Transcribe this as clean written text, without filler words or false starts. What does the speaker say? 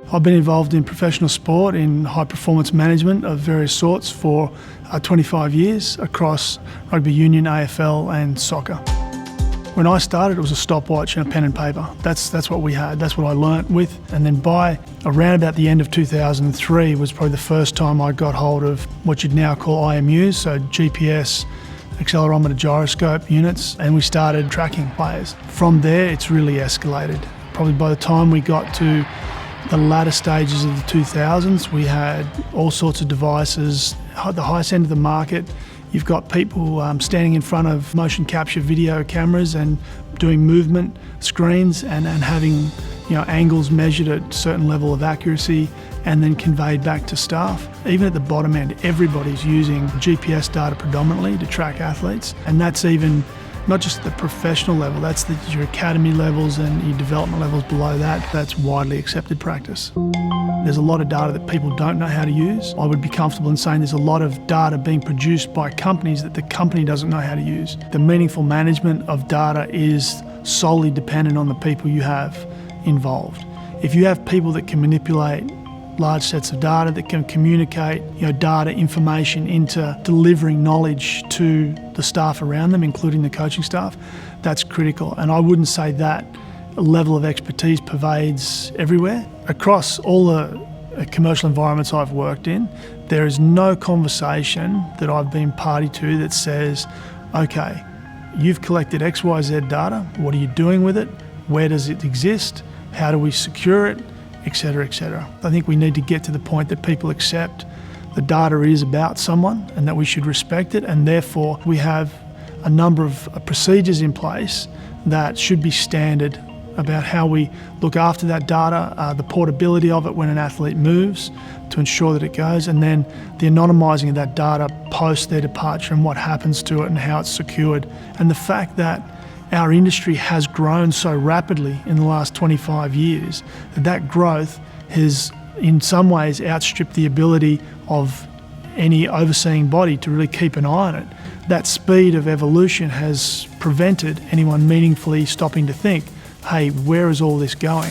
I've been involved in professional sport, in high performance management of various sorts for 25 years across rugby union, AFL and soccer. When I started, it was a stopwatch and a pen and paper. That's what we had, that's what I learnt with. And then by around about the end of 2003 was probably the first time I got hold of what you'd now call IMUs, so GPS, accelerometer, gyroscope units, and we started tracking players. From there, it's really escalated. Probably by the time we got to the latter stages of the 2000s, we had all sorts of devices. At the highest end of the market, you've got people standing in front of motion capture video cameras and doing movement screens and having angles measured at a certain level of accuracy and then conveyed back to staff. Even at the bottom end, everybody's using GPS data predominantly to track athletes, and that's even not just the professional level, that's your academy levels and your development levels below that. That's widely accepted practice. There's a lot of data that people don't know how to use. I would be comfortable in saying there's a lot of data being produced by companies that the company doesn't know how to use. The meaningful management of data is solely dependent on the people you have involved. If you have people that can manipulate large sets of data, that can communicate data information into delivering knowledge to the staff around them, including the coaching staff, that's critical. And I wouldn't say that level of expertise pervades everywhere. Across all the commercial environments I've worked in, there is no conversation that I've been party to that says, okay, you've collected XYZ data, what are you doing with it? Where does it exist? How do we secure it? Etc., etc. I think we need to get to the point that people accept the data is about someone and that we should respect it, and therefore we have a number of procedures in place that should be standard about how we look after that data, the portability of it when an athlete moves to ensure that it goes, and then the anonymising of that data post their departure and what happens to it and how it's secured. And the fact that our industry has grown so rapidly in the last 25 years that growth has in some ways outstripped the ability of any overseeing body to really keep an eye on it. That speed of evolution has prevented anyone meaningfully stopping to think, hey, where is all this going?